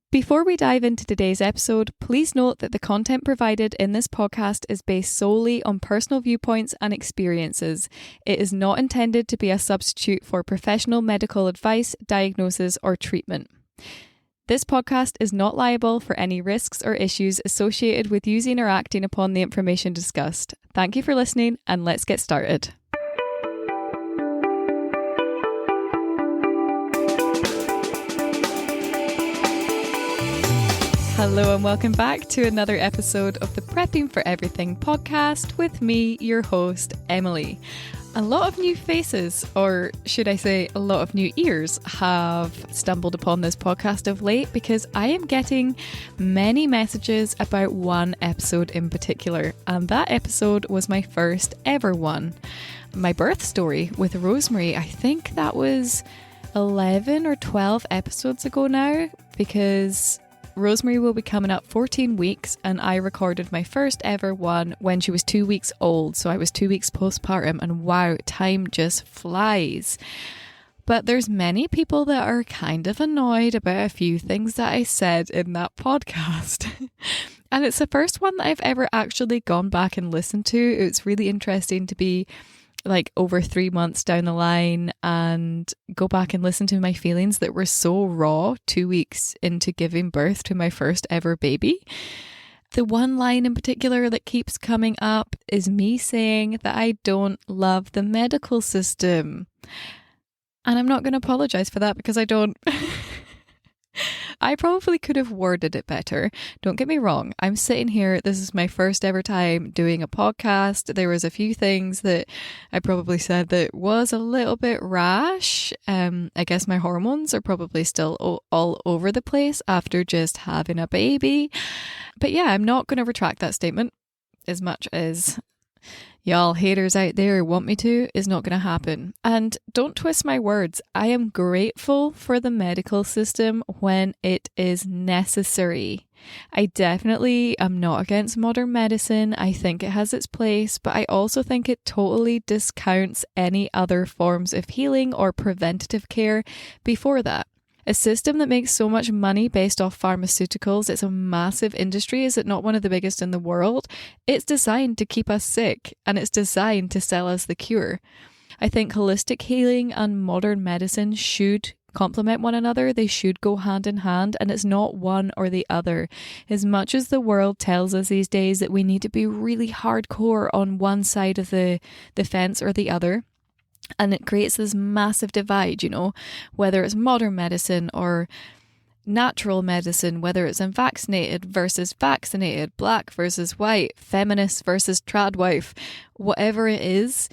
Before we dive into today's episode, please note that the content provided in this podcast is based solely on personal viewpoints and experiences. It is not intended to be a substitute for professional medical advice, diagnosis, or treatment. This podcast is not liable for any risks or issues associated with using or acting upon the information discussed. Thank you for listening, and let's get started. Hello and welcome back to another episode of the Prepping for Everything podcast with me, your host, Emily. A lot of new faces, or should I say a lot of new ears, have stumbled upon this podcast of late because I am getting many messages about one episode in particular, and that episode was my first ever one. My birth story with Rosemary. I think that was 11 or 12 episodes ago now, because Rosemary will be coming up 14 weeks and I recorded my first ever one when she was 2 weeks old. So I was 2 weeks postpartum, and wow, time just flies. But there's many people that are kind of annoyed about a few things that I said in that podcast. And it's the first one that I've ever actually gone back and listened to. It's really interesting to be like over 3 months down the line and go back and listen to my feelings that were so raw 2 weeks into giving birth to my first ever baby. The one line in particular that keeps coming up is me saying that I don't love the medical system. And I'm not going to apologize for that because I don't. I probably could have worded it better. Don't get me wrong. I'm sitting here. This is my first ever time doing a podcast. There was a few things that I probably said that was a little bit rash. I guess my hormones are probably still all over the place after just having a baby. But yeah, I'm not going to retract that statement as much as y'all haters out there want me to. Is not going to happen. And don't twist my words. I am grateful for the medical system when it is necessary. I definitely am not against modern medicine. I think it has its place, but I also think it totally discounts any other forms of healing or preventative care before that. A system that makes so much money based off pharmaceuticals, it's a massive industry, is it not one of the biggest in the world? It's designed to keep us sick, and it's designed to sell us the cure. I think holistic healing and modern medicine should complement one another. They should go hand in hand, and it's not one or the other. As much as the world tells us these days that we need to be really hardcore on one side of the fence or the other, and it creates this massive divide, whether it's modern medicine or natural medicine, whether it's unvaccinated versus vaccinated, black versus white, feminist versus trad wife, whatever it is,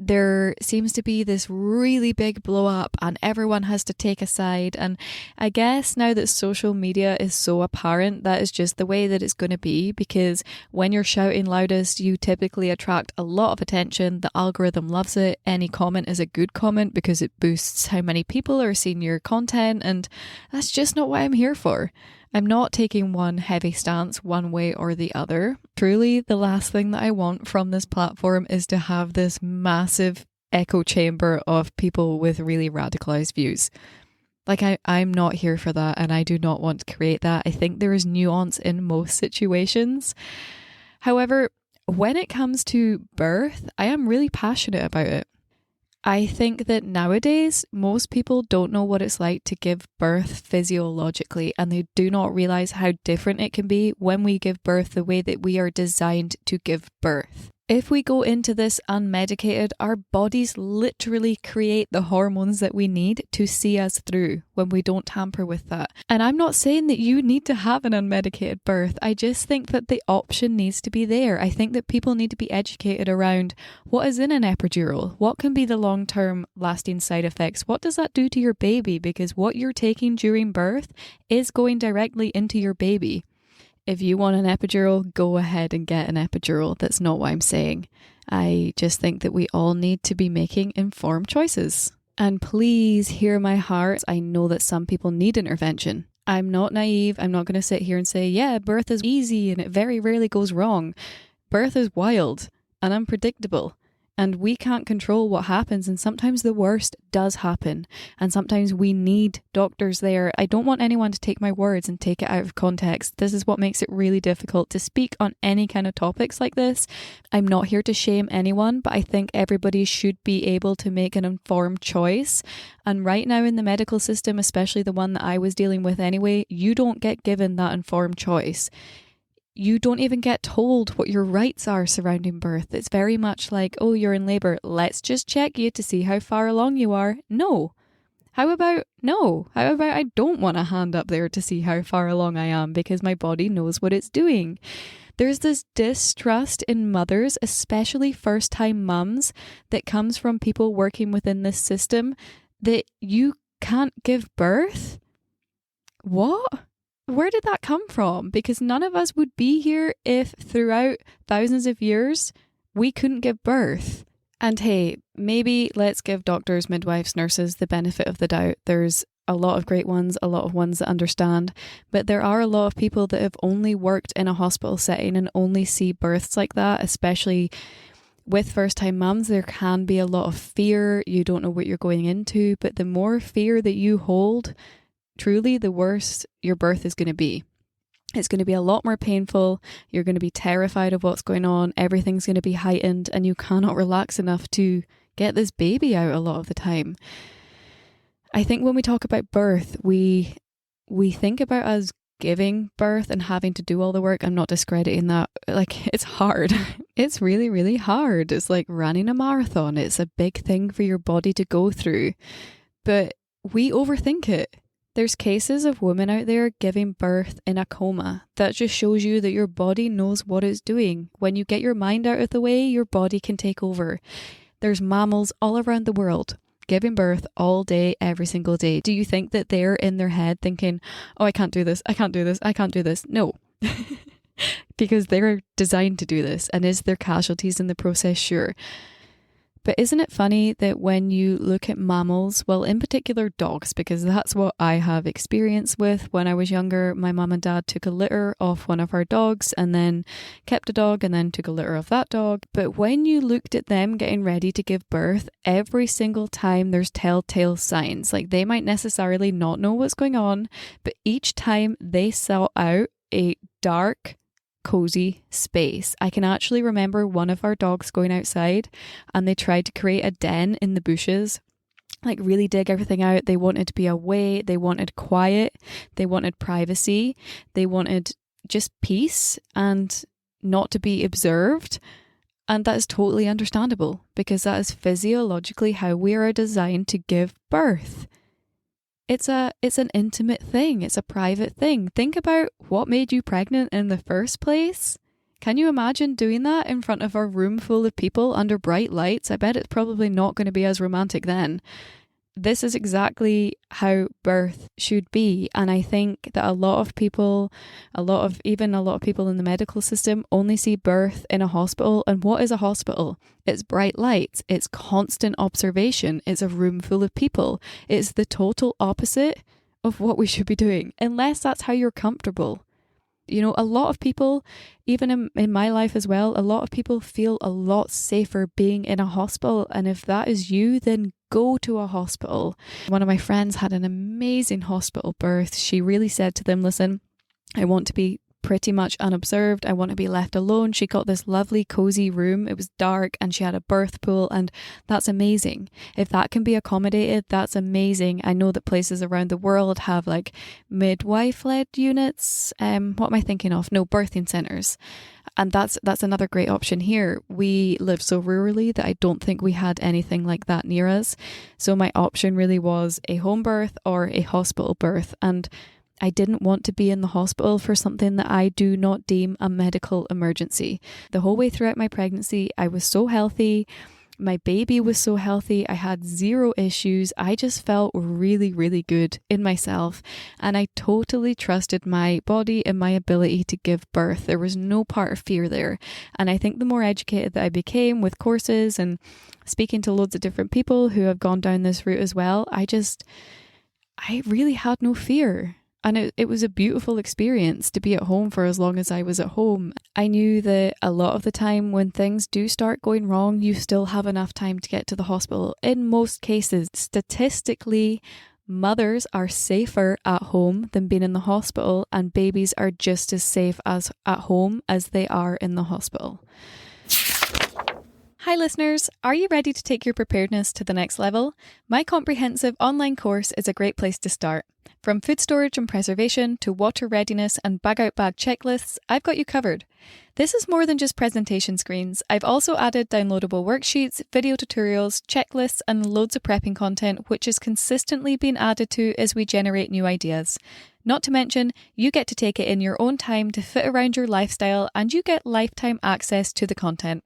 there seems to be this really big blow up and everyone has to take a side. And I guess now that social media is so apparent, that is just the way that it's going to be, because when you're shouting loudest, you typically attract a lot of attention. The algorithm loves it. Any comment is a good comment because it boosts how many people are seeing your content, and that's just not what I'm here for. I'm not taking one heavy stance one way or the other. Truly, the last thing that I want from this platform is to have this massive echo chamber of people with really radicalized views. Like, I'm not here for that, and I do not want to create that. I think there is nuance in most situations. However, when it comes to birth, I am really passionate about it. I think that nowadays, most people don't know what it's like to give birth physiologically, and they do not realize how different it can be when we give birth the way that we are designed to give birth. If we go into this unmedicated, our bodies literally create the hormones that we need to see us through when we don't tamper with that. And I'm not saying that you need to have an unmedicated birth. I just think that the option needs to be there. I think that people need to be educated around what is in an epidural, what can be the long-term lasting side effects, what does that do to your baby, because what you're taking during birth is going directly into your baby. If you want an epidural, go ahead and get an epidural. That's not what I'm saying. I just think that we all need to be making informed choices. And please hear my heart. I know that some people need intervention. I'm not naive. I'm not going to sit here and say, yeah, birth is easy and it very rarely goes wrong. Birth is wild and unpredictable. And we can't control what happens. And sometimes the worst does happen. And sometimes we need doctors there. I don't want anyone to take my words and take it out of context. This is what makes it really difficult to speak on any kind of topics like this. I'm not here to shame anyone, but I think everybody should be able to make an informed choice. And right now in the medical system, especially the one that I was dealing with anyway, you don't get given that informed choice. You don't even get told what your rights are surrounding birth. It's very much like, oh, you're in labour. Let's just check you to see how far along you are. No. How about I don't want a hand up there to see how far along I am because my body knows what it's doing. There's this distrust in mothers, especially first-time mums, that comes from people working within this system that you can't give birth. What? Where did that come from? Because none of us would be here if throughout thousands of years we couldn't give birth. And hey, maybe let's give doctors, midwives, nurses the benefit of the doubt. There's a lot of great ones, a lot of ones that understand, but there are a lot of people that have only worked in a hospital setting and only see births like that, especially with first-time mums. There can be a lot of fear. You don't know what you're going into, but the more fear that you hold, truly, the worse your birth is going to be. It's going to be a lot more painful. You're going to be terrified of what's going on. Everything's going to be heightened and you cannot relax enough to get this baby out a lot of the time. I think when we talk about birth, we think about us giving birth and having to do all the work. I'm not discrediting that. Like, it's hard. It's really, really hard. It's like running a marathon. It's a big thing for your body to go through. But we overthink it. There's cases of women out there giving birth in a coma. That just shows you that your body knows what it's doing. When you get your mind out of the way, your body can take over. There's mammals all around the world giving birth all day, every single day. Do you think that they're in their head thinking, oh, I can't do this, I can't do this, I can't do this? No. Because they're designed to do this. And is there casualties in the process? Sure. But isn't it funny that when you look at mammals, well, in particular dogs, because that's what I have experience with. When I was younger, my mum and dad took a litter off one of our dogs and then kept a dog and then took a litter of that dog. But when you looked at them getting ready to give birth, every single time there's telltale signs. Like, they might necessarily not know what's going on, but each time they sought out a dark, cozy space. I can actually remember one of our dogs going outside and they tried to create a den in the bushes, like really dig everything out. They wanted to be away, they wanted quiet, they wanted privacy, they wanted just peace and not to be observed. And that is totally understandable because that is physiologically how we are designed to give birth. It's an intimate thing. It's a private thing. Think about what made you pregnant in the first place. Can you imagine doing that in front of a room full of people under bright lights? I bet it's probably not going to be as romantic then. This is exactly how birth should be. And I think that a lot of people in the medical system only see birth in a hospital. And what is a hospital? It's bright lights. It's constant observation. It's a room full of people. It's the total opposite of what we should be doing, unless that's how you're comfortable. You know, a lot of people, even in my life as well, a lot of people feel a lot safer being in a hospital. And if that is you, then go to a hospital. One of my friends had an amazing hospital birth. She really said to them, listen, I want to be pretty much unobserved. I want to be left alone. She got this lovely cozy room. It was dark and she had a birth pool, and that's amazing. If that can be accommodated, that's amazing. I know that places around the world have like midwife-led units. What am I thinking of? No, birthing centres. And that's another great option here. We live so rurally that I don't think we had anything like that near us. So my option really was a home birth or a hospital birth. And I didn't want to be in the hospital for something that I do not deem a medical emergency. The whole way throughout my pregnancy, I was so healthy. My baby was so healthy. I had zero issues. I just felt really, really good in myself. And I totally trusted my body and my ability to give birth. There was no part of fear there. And I think the more educated that I became with courses and speaking to loads of different people who have gone down this route as well, I really had no fear. And it was a beautiful experience to be at home for as long as I was at home. I knew that a lot of the time when things do start going wrong, you still have enough time to get to the hospital. In most cases, statistically, mothers are safer at home than being in the hospital, and babies are just as safe as at home as they are in the hospital. Hi listeners, are you ready to take your preparedness to the next level? My comprehensive online course is a great place to start. From food storage and preservation to water readiness and bag out bag checklists, I've got you covered. This is more than just presentation screens. I've also added downloadable worksheets, video tutorials, checklists, and loads of prepping content, which is consistently being added to as we generate new ideas. Not to mention, you get to take it in your own time to fit around your lifestyle, and you get lifetime access to the content.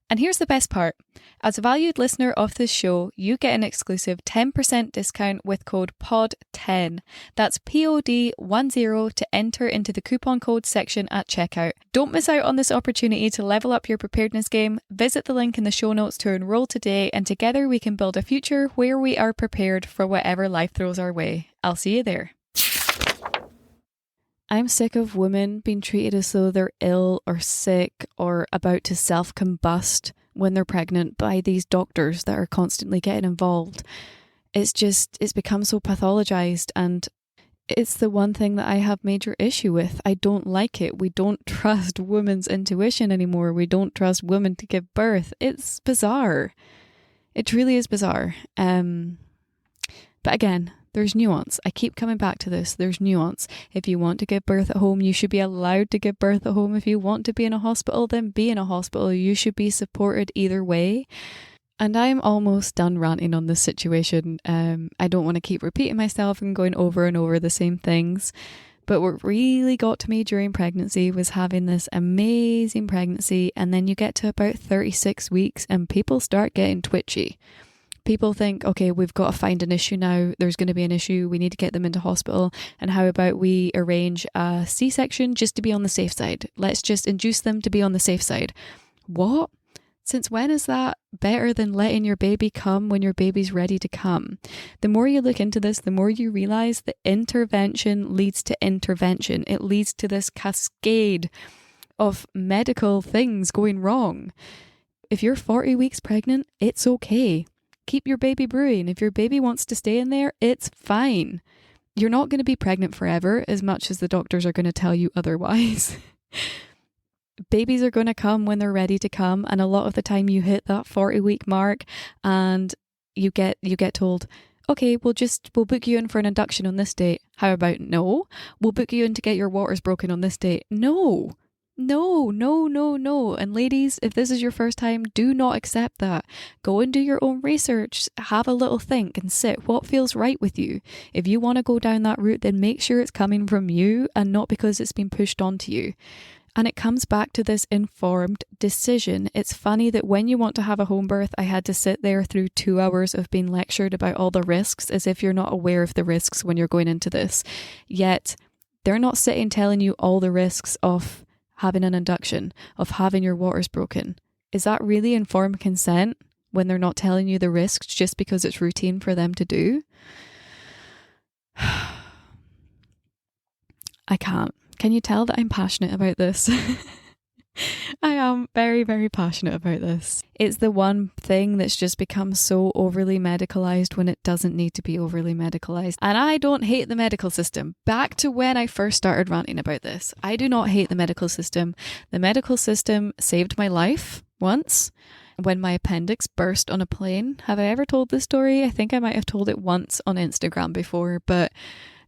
And here's the best part. As a valued listener of this show, you get an exclusive 10% discount with code POD10. That's POD10 to enter into the coupon code section at checkout. Don't miss out on this opportunity to level up your preparedness game. Visit the link in the show notes to enroll today, and together we can build a future where we are prepared for whatever life throws our way. I'll see you there. I'm sick of women being treated as though they're ill or sick or about to self-combust when they're pregnant by these doctors that are constantly getting involved. It's become so pathologized, and it's the one thing that I have major issue with. I don't like it. We don't trust women's intuition anymore. We don't trust women to give birth. It's bizarre. It truly is bizarre. But again, there's nuance. I keep coming back to this. There's nuance. If you want to give birth at home, you should be allowed to give birth at home. If you want to be in a hospital, then be in a hospital. You should be supported either way. And I'm almost done ranting on this situation. I don't want to keep repeating myself and going over and over the same things. But what really got to me during pregnancy was having this amazing pregnancy, and then you get to about 36 weeks and people start getting twitchy. People think, okay, we've got to find an issue now. There's going to be an issue. We need to get them into hospital. And how about we arrange a C-section just to be on the safe side? Let's just induce them to be on the safe side. What? Since when is that better than letting your baby come when your baby's ready to come? The more you look into this, the more you realize that intervention leads to intervention. It leads to this cascade of medical things going wrong. If you're 40 weeks pregnant, it's okay. Keep your baby brewing. If your baby wants to stay in there, it's fine. You're not going to be pregnant forever, as much as the doctors are going to tell you otherwise. Babies are going to come when they're ready to come, and a lot of the time you hit that 40-week mark and you get told, okay, we'll book you in for an induction on this date. How about no? We'll book you in to get your waters broken on this date. No. And ladies, if this is your first time, do not accept that. Go and do your own research. Have a little think and sit. What feels right with you? If you want to go down that route, then make sure it's coming from you and not because it's been pushed onto you. And it comes back to this informed decision. It's funny that when you want to have a home birth, I had to sit there through 2 hours of being lectured about all the risks, as if you're not aware of the risks when you're going into this. Yet, they're not sitting telling you all the risks of having an induction, of having your waters broken. Is that really informed consent when they're not telling you the risks just because it's routine for them to do? I can't. Can you tell that I'm passionate about this? I am very, very passionate about this. It's the one thing that's just become so overly medicalised when it doesn't need to be overly medicalised. And I don't hate the medical system. Back to when I first started ranting about this. I do not hate the medical system. The medical system saved my life once when my appendix burst on a plane. Have I ever told this story? I think I might have told it once on Instagram before, but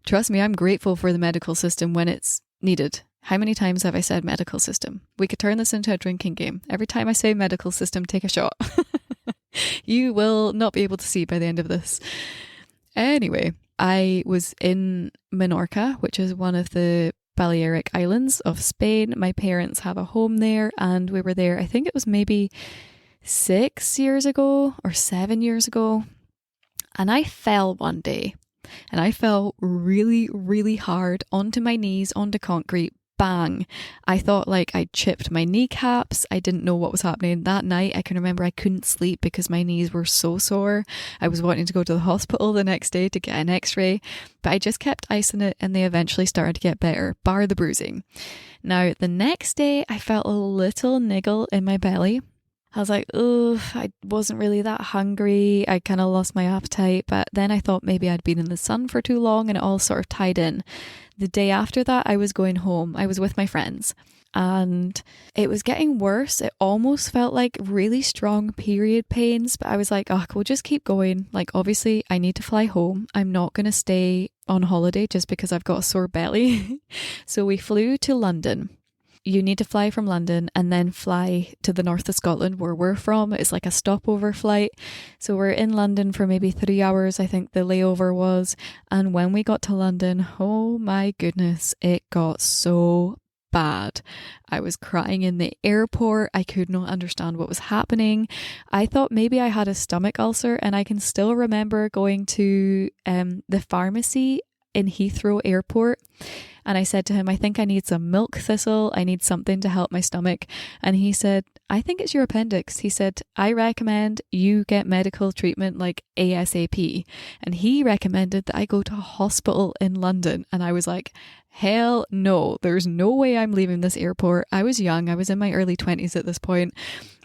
trust me, I'm grateful for the medical system when it's needed. How many times have I said medical system? We could turn this into a drinking game. Every time I say medical system, take a shot. You will not be able to see by the end of this. Anyway, I was in Menorca, which is one of the Balearic Islands of Spain. My parents have a home there, and we were there, I think it was maybe 6 years ago or 7 years ago. And I fell one day, and I fell really, really hard onto my knees onto concrete, bang. I thought like I'd chipped my kneecaps. I didn't know what was happening that night. I can remember I couldn't sleep because my knees were so sore. I was wanting to go to the hospital the next day to get an x-ray, but I just kept icing it and they eventually started to get better, bar the bruising. Now, the next day I felt a little niggle in my belly. I was like, oh, I wasn't really that hungry. I kind of lost my appetite, but then I thought maybe I'd been in the sun for too long and it all sort of tied in. The day after that, I was going home. I was with my friends and it was getting worse. It almost felt like really strong period pains, but I was like, oh, we'll just keep going. Like, obviously, I need to fly home. I'm not going to stay on holiday just because I've got a sore belly. So we flew to London. You need to fly from London and then fly to the north of Scotland where we're from. It's like a stopover flight. So we're in London for maybe 3 hours, I think the layover was. And when we got to London, oh my goodness, it got so bad. I was crying in the airport. I could not understand what was happening. I thought maybe I had a stomach ulcer, and I can still remember going to the pharmacy in Heathrow Airport. And I said to him, I think I need some milk thistle. I need something to help my stomach. And he said, I think it's your appendix. He said, I recommend you get medical treatment like ASAP. And he recommended that I go to a hospital in London. And I was like, hell no, there's no way I'm leaving this airport. I was young. I was in my early 20s at this point.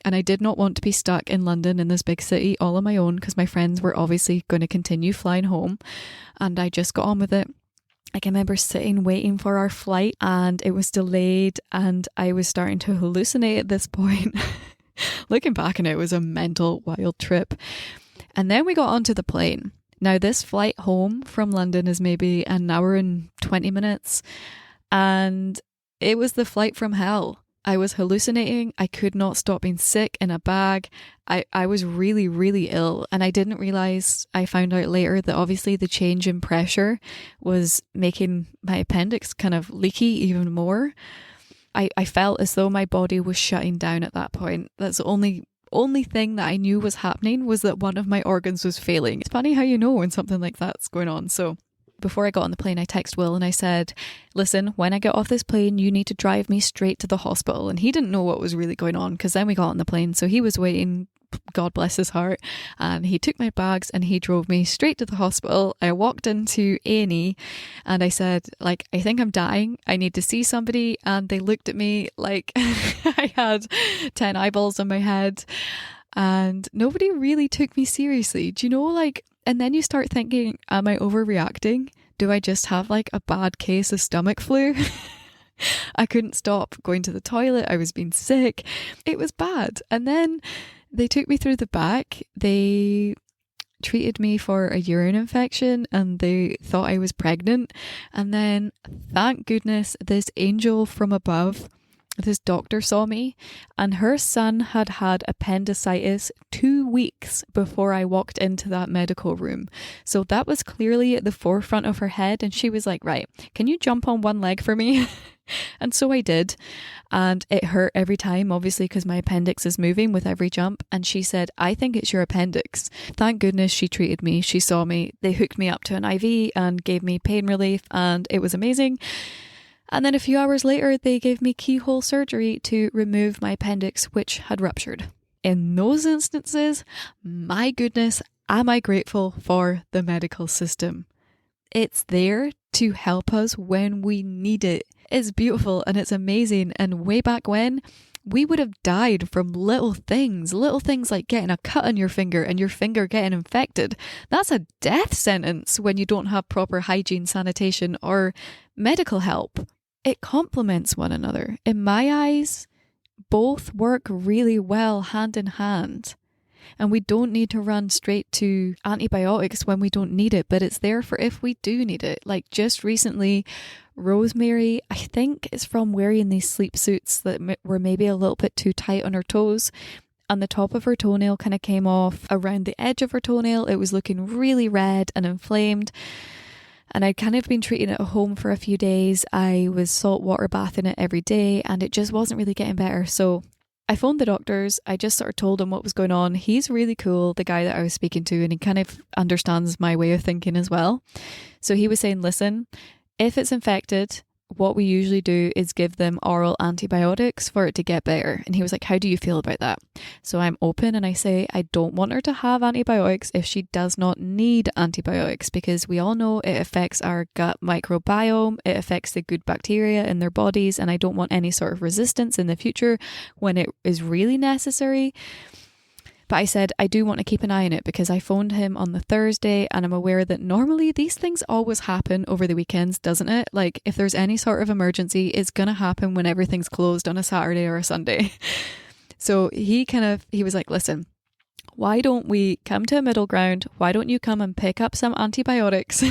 And I did not want to be stuck in London in this big city all on my own because my friends were obviously going to continue flying home. And I just got on with it. I can remember sitting waiting for our flight and it was delayed and I was starting to hallucinate at this point. Looking back on it, it was a mental wild trip. And then we got onto the plane. Now this flight home from London is maybe an hour and 20 minutes and it was the flight from hell. I was hallucinating. I could not stop being sick in a bag. I was really, really ill. And I didn't realize, I found out later that obviously the change in pressure was making my appendix kind of leaky even more. I felt as though my body was shutting down at that point. That's the only thing that I knew was happening was that one of my organs was failing. It's funny how you know when something like that's going on. So before I got on the plane, I texted Will and I said, listen, when I get off this plane, you need to drive me straight to the hospital. And he didn't know what was really going on because then we got on the plane. So he was waiting, God bless his heart. And he took my bags and he drove me straight to the hospital. I walked into A&E and I said, like, I think I'm dying. I need to see somebody. And they looked at me like I had 10 eyeballs on my head. And nobody really took me seriously. Do you know, like, and then you start thinking, am I overreacting? Do I just have like a bad case of stomach flu? I couldn't stop going to the toilet. I was being sick. It was bad. And then they took me through the back. They treated me for a urine infection and they thought I was pregnant. And then, thank goodness, this angel from above, this doctor saw me and her son had had appendicitis 2 weeks before I walked into that medical room. So that was clearly at the forefront of her head. And she was like, right, can you jump on one leg for me? And so I did. And it hurt every time, obviously, because my appendix is moving with every jump. And she said, I think it's your appendix. Thank goodness she treated me. She saw me. They hooked me up to an IV and gave me pain relief and it was amazing. And then a few hours later, they gave me keyhole surgery to remove my appendix, which had ruptured. In those instances, my goodness, am I grateful for the medical system. It's there to help us when we need it. It's beautiful and it's amazing. And way back when, we would have died from little things like getting a cut on your finger and your finger getting infected. That's a death sentence when you don't have proper hygiene, sanitation, or medical help. It complements one another. In my eyes, both work really well hand in hand. And we don't need to run straight to antibiotics when we don't need it, but it's there for if we do need it. Like just recently, Rosemary, I think it's from wearing these sleep suits that were maybe a little bit too tight on her toes. And the top of her toenail kind of came off around the edge of her toenail. It was looking really red and inflamed. And I'd kind of been treating it at home for a few days. I was saltwater bathing it every day and it just wasn't really getting better. So I phoned the doctors. I just sort of told him what was going on. He's really cool, the guy that I was speaking to, and he kind of understands my way of thinking as well. So he was saying, listen, if it's infected, what we usually do is give them oral antibiotics for it to get better. And he was like, how do you feel about that? So I'm open and I say, I don't want her to have antibiotics if she does not need antibiotics, because we all know it affects our gut microbiome, it affects the good bacteria in their bodies, and I don't want any sort of resistance in the future when it is really necessary. But I said, I do want to keep an eye on it because I phoned him on the Thursday and I'm aware that normally these things always happen over the weekends, doesn't it? Like if there's any sort of emergency, it's going to happen when everything's closed on a Saturday or a Sunday. So he was like, listen, why don't we come to a middle ground? Why don't you come and pick up some antibiotics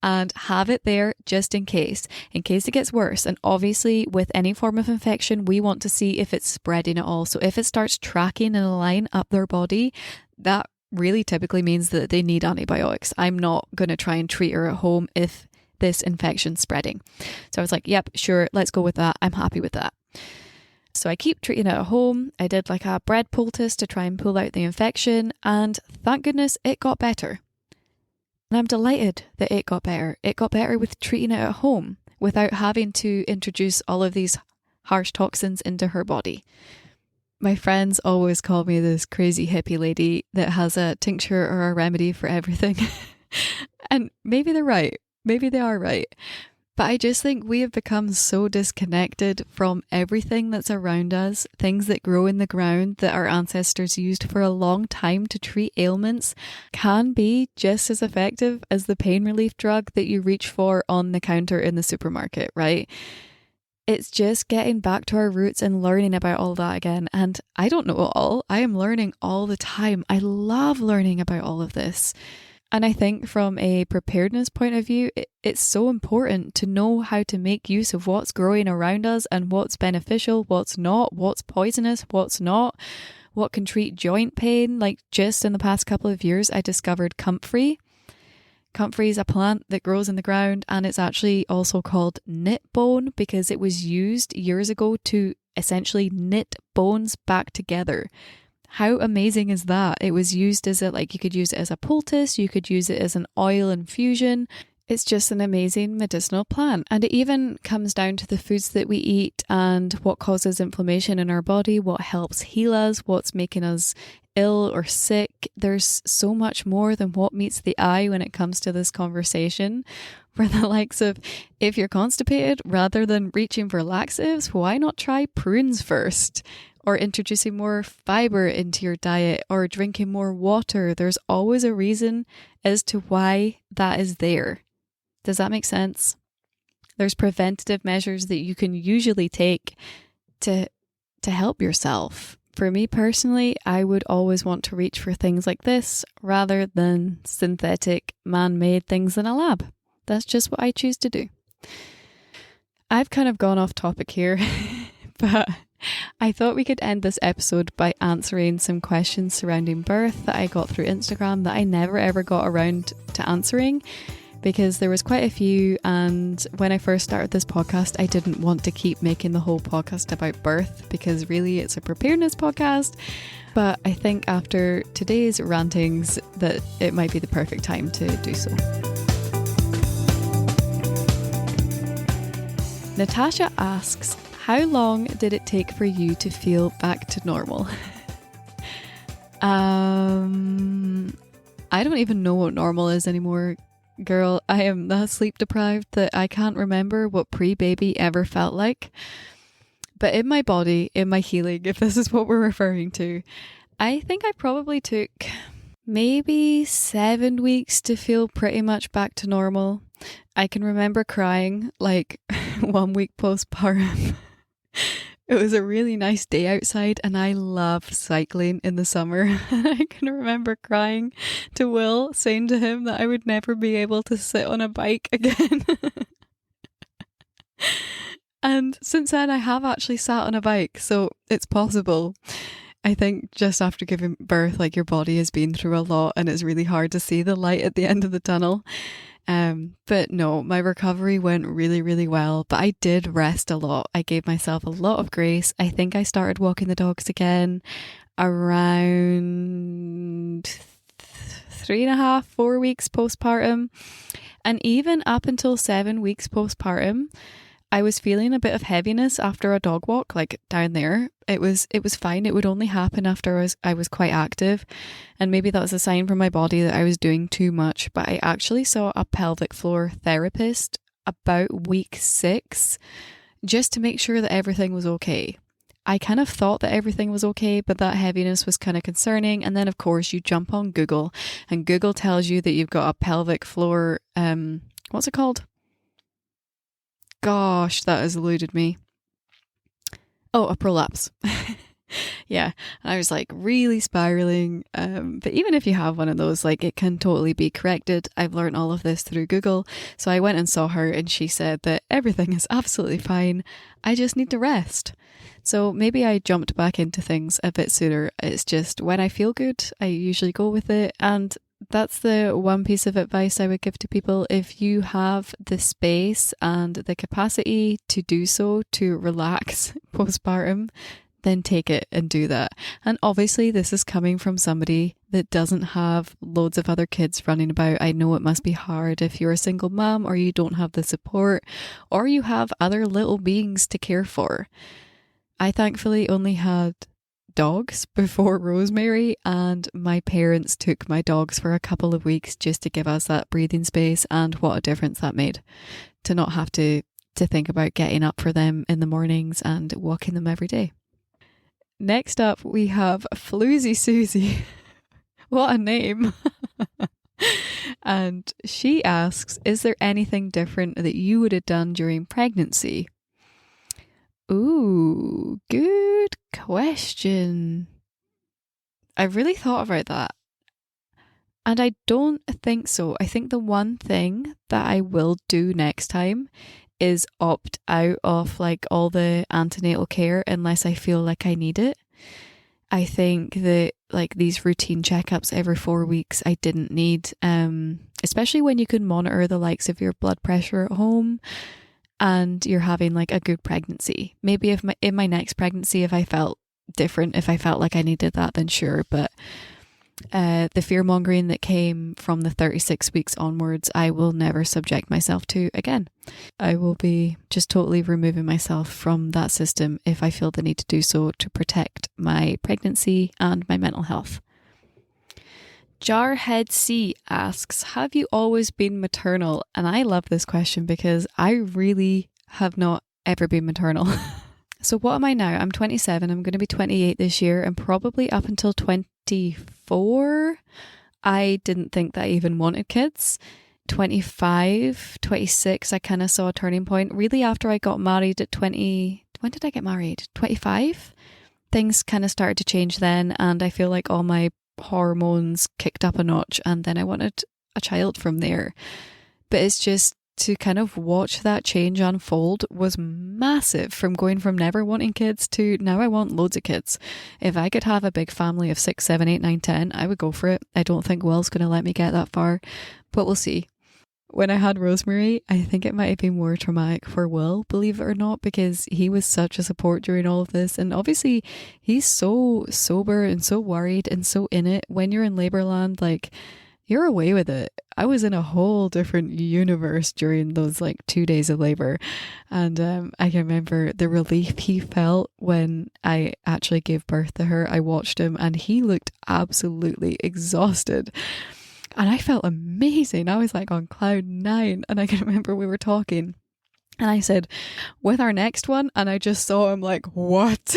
and have it there just in case it gets worse. And obviously with any form of infection, we want to see if it's spreading at all. So if it starts tracking in a line up their body, that really typically means that they need antibiotics. I'm not going to try and treat her at home if this infection's spreading. So I was like, yep, sure, let's go with that. I'm happy with that. So I keep treating it at home. I did like a bread poultice to try and pull out the infection, and thank goodness it got better. And I'm delighted that it got better. It got better with treating it at home without having to introduce all of these harsh toxins into her body. My friends always call me this crazy hippie lady that has a tincture or a remedy for everything. And maybe they're right. Maybe they are right. But I just think we have become so disconnected from everything that's around us, things that grow in the ground that our ancestors used for a long time to treat ailments can be just as effective as the pain relief drug that you reach for on the counter in the supermarket, right? It's just getting back to our roots and learning about all that again. And I don't know it all. I am learning all the time. I love learning about all of this. And I think from a preparedness point of view, it's so important to know how to make use of what's growing around us and what's beneficial, what's not, what's poisonous, what's not, what can treat joint pain. Like just in the past couple of years, I discovered comfrey. Comfrey is a plant that grows in the ground, and it's actually also called knit bone because it was used years ago to essentially knit bones back together. How amazing is that? It was used as you could use it as a poultice, you could use it as an oil infusion. It's just an amazing medicinal plant. And it even comes down to the foods that we eat and what causes inflammation in our body, what helps heal us, what's making us ill or sick. There's so much more than what meets the eye when it comes to this conversation. For the likes of, if you're constipated, rather than reaching for laxatives, why not try prunes first? Or introducing more fiber into your diet, or drinking more water. There's always a reason as to why that is there. Does that make sense? There's preventative measures that you can usually take to help yourself. For me personally, I would always want to reach for things like this rather than synthetic, man-made things in a lab. That's just what I choose to do. I've kind of gone off topic here, but I thought we could end this episode by answering some questions surrounding birth that I got through Instagram that I never ever got around to answering, because there was quite a few, and when I first started this podcast I didn't want to keep making the whole podcast about birth because really it's a preparedness podcast, but I think after today's rantings that it might be the perfect time to do so. Natasha asks, how long did it take for you to feel back to normal? I don't even know what normal is anymore, girl. I am that sleep deprived that I can't remember what pre-baby ever felt like. But in my body, in my healing, if this is what we're referring to, I think I probably took maybe 7 weeks to feel pretty much back to normal. I can remember crying like 1 week postpartum. It was a really nice day outside and I love cycling in the summer. I can remember crying to Will, saying to him that I would never be able to sit on a bike again. And since then I have actually sat on a bike, so it's possible. I think just after giving birth, like your body has been through a lot and it's really hard to see the light at the end of the tunnel. But no, my recovery went really, really well, but I did rest a lot. I gave myself a lot of grace. I think I started walking the dogs again around 3.5, 4 weeks postpartum. And even up until 7 weeks postpartum, I was feeling a bit of heaviness after a dog walk, like down there. It was fine. It would only happen after I was quite active, and maybe that was a sign from my body that I was doing too much. But I actually saw a pelvic floor therapist about week 6 just to make sure that everything was okay. I kind of thought that everything was okay, but that heaviness was kind of concerning. And then, of course, you jump on Google, and Google tells you that you've got a pelvic floor, what's it called? Gosh, that has eluded me. Oh, a prolapse. Yeah, and I was like really spiraling. But even if you have one of those, like, it can totally be corrected. I've learned all of this through Google. So I went and saw her, and she said that everything is absolutely fine. I just need to rest. So maybe I jumped back into things a bit sooner. It's just when I feel good, I usually go with it. And that's the one piece of advice I would give to people. If you have the space and the capacity to do so, to relax postpartum, then take it and do that. And obviously this is coming from somebody that doesn't have loads of other kids running about. I know it must be hard if you're a single mom, or you don't have the support, or you have other little beings to care for. I thankfully only had dogs before Rosemary, and my parents took my dogs for a couple of weeks just to give us that breathing space, and what a difference that made to not have to think about getting up for them in the mornings and walking them every day. Next up, we have Floozy Susie. What a name. And she asks, is there anything different that you would have done during pregnancy? Ooh, good question. I really thought about that. And I don't think so. I think the one thing that I will do next time is opt out of like all the antenatal care unless I feel like I need it. I think that like these routine checkups every 4 weeks I didn't need, especially when you can monitor the likes of your blood pressure at home and you're having like a good pregnancy. Maybe if in my next pregnancy, if I felt different, if I felt like I needed that, then sure. But the fear mongering that came from the 36 weeks onwards, I will never subject myself to again. I will be just totally removing myself from that system if I feel the need to do so to protect my pregnancy and my mental health. Jarhead C asks, have you always been maternal? And I love this question because I really have not ever been maternal. So what am I now? I'm 27. I'm going to be 28 this year, and probably up until 24, I didn't think that I even wanted kids. 25, 26, I kind of saw a turning point. Really after I got married at 20, when did I get married? 25? Things kind of started to change then, and I feel like all my hormones kicked up a notch, and then I wanted a child from there. But it's just to kind of watch that change unfold was massive, from going from never wanting kids to now I want loads of kids. If I could have a big family of 6, 7, 8, 9, 10, I would go for it. I don't think Will's going to let me get that far, but we'll see. When I had Rosemary, I think it might have been more traumatic for Will, believe it or not, because he was such a support during all of this. And obviously he's so sober and so worried and so in it. When you're in labour land, like, you're away with it. I was in a whole different universe during those like 2 days of labour. And I can remember the relief he felt when I actually gave birth to her. I watched him and he looked absolutely exhausted. And I felt amazing. I was like on cloud 9. And I can remember we were talking and I said, with our next one. And I just saw him like, what?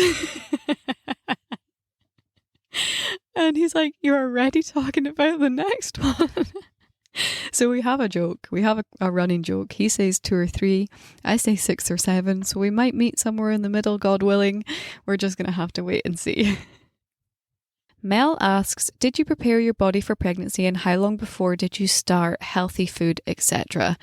And he's like, you're already talking about the next one. So we have a joke. We have a running joke. He says 2 or 3. I say 6 or 7. So we might meet somewhere in the middle, God willing. We're just going to have to wait and see. Mel asks, did you prepare your body for pregnancy, and how long before did you start healthy food, etc.?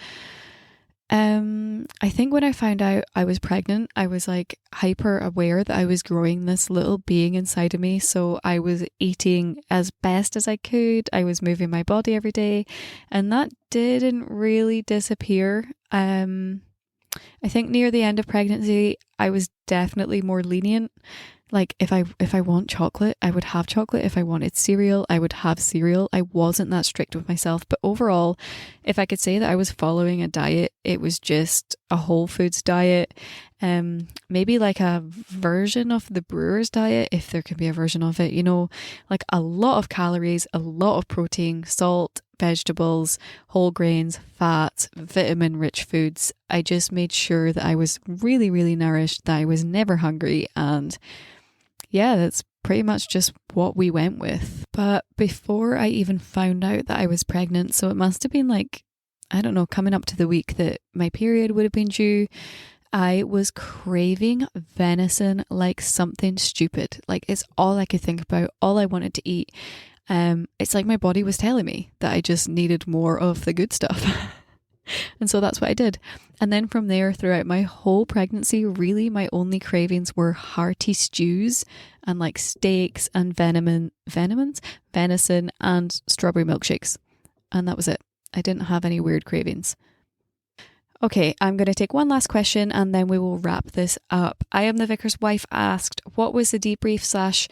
I think when I found out I was pregnant, I was like hyper aware that I was growing this little being inside of me. So I was eating as best as I could. I was moving my body every day, and that didn't really disappear. I think near the end of pregnancy, I was definitely more lenient. Like if I want chocolate, I would have chocolate. If I wanted cereal, I would have cereal. I wasn't that strict with myself. But overall, if I could say that I was following a diet, it was just a whole foods diet. Maybe like a version of the brewer's diet, if there could be a version of it, like a lot of calories, a lot of protein, salt, vegetables, whole grains, fats, vitamin rich foods. I just made sure that I was really, really nourished, that I was never hungry. And yeah, that's pretty much just what we went with. But before I even found out that I was pregnant, so it must have been like, I don't know, coming up to the week that my period would have been due, I was craving venison like something stupid. Like it's all I could think about, all I wanted to eat. It's like my body was telling me that I just needed more of the good stuff. And so that's what I did. And then from there, throughout my whole pregnancy, really my only cravings were hearty stews and like steaks and venison and strawberry milkshakes. And that was it. I didn't have any weird cravings. Okay, I'm going to take one last question and then we will wrap this up. I am the vicar's wife asked, what was the debrief /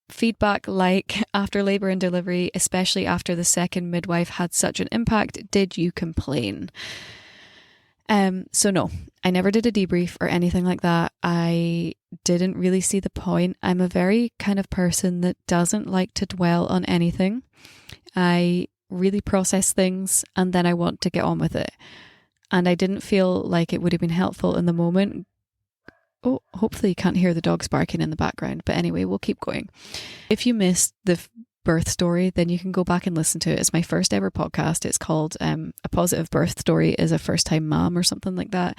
feedback like after labour and delivery, especially after the second midwife had such an impact? Did you complain? So no, I never did a debrief or anything like that. I didn't really see the point. I'm a very kind of person that doesn't like to dwell on anything. I really process things and then I want to get on with it. And I didn't feel like it would have been helpful in the moment. Oh, hopefully you can't hear the dogs barking in the background. But anyway, we'll keep going. If you missed the birth story, then you can go back and listen to it. It's my first ever podcast. It's called A Positive Birth Story is a First Time Mom or something like that.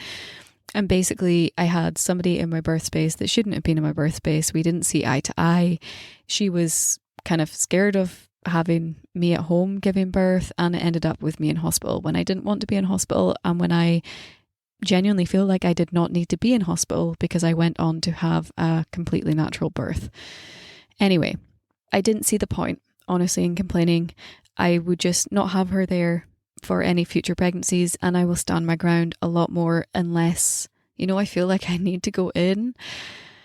And basically I had somebody in my birth space that shouldn't have been in my birth space. We didn't see eye to eye. She was kind of scared of having me at home giving birth, and it ended up with me in hospital when I didn't want to be in hospital and when I genuinely feel like I did not need to be in hospital because I went on to have a completely natural birth. Anyway, I didn't see the point, honestly, in complaining. I would just not have her there for any future pregnancies, and I will stand my ground a lot more unless, I feel like I need to go in.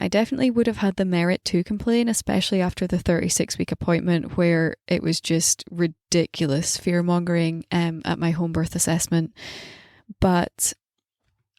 I definitely would have had the merit to complain, especially after the 36-week appointment where it was just ridiculous fear-mongering at my home birth assessment. But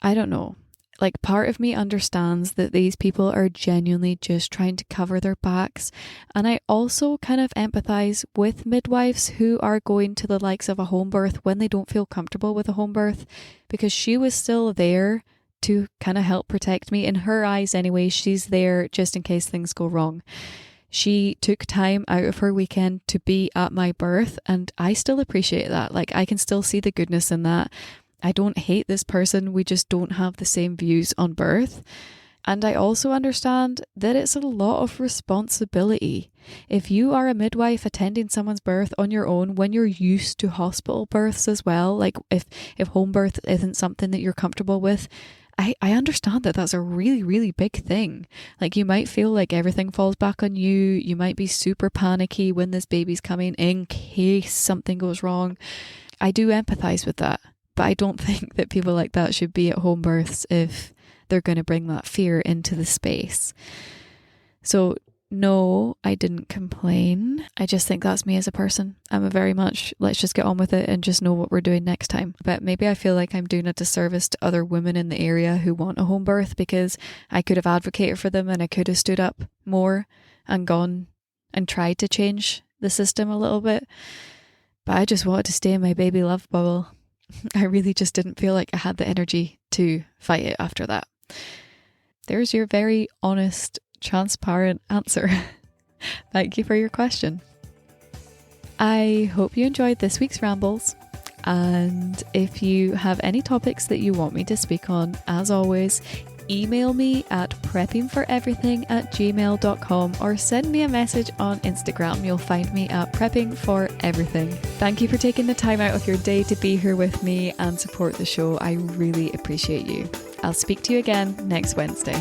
I don't know. Like, part of me understands that these people are genuinely just trying to cover their backs. And I also kind of empathize with midwives who are going to the likes of a home birth when they don't feel comfortable with a home birth, because she was still there to kind of help protect me. In her eyes anyway, she's there just in case things go wrong. She took time out of her weekend to be at my birth, and I still appreciate that. Like, I can still see the goodness in that. I don't hate this person, we just don't have the same views on birth. And I also understand that it's a lot of responsibility. If you are a midwife attending someone's birth on your own when you're used to hospital births as well, like if home birth isn't something that you're comfortable with, I understand that that's a really, really big thing. Like, you might feel like everything falls back on you. You might be super panicky when this baby's coming in case something goes wrong. I do empathize with that, but I don't think that people like that should be at home births if they're going to bring that fear into the space. So no, I didn't complain. I just think that's me as a person. I'm a very much, let's just get on with it and just know what we're doing next time. But maybe I feel like I'm doing a disservice to other women in the area who want a home birth, because I could have advocated for them and I could have stood up more and gone and tried to change the system a little bit. But I just wanted to stay in my baby love bubble. I really just didn't feel like I had the energy to fight it after that. There's your very honest, transparent answer. Thank you for your question. I hope you enjoyed this week's rambles, and if you have any topics that you want me to speak on, as always, email me at preppingforeverything@gmail.com or send me a message on Instagram. You'll find me at preppingforeverything. Thank you for taking the time out of your day to be here with me and support the show. I really appreciate you. I'll speak to you again next Wednesday.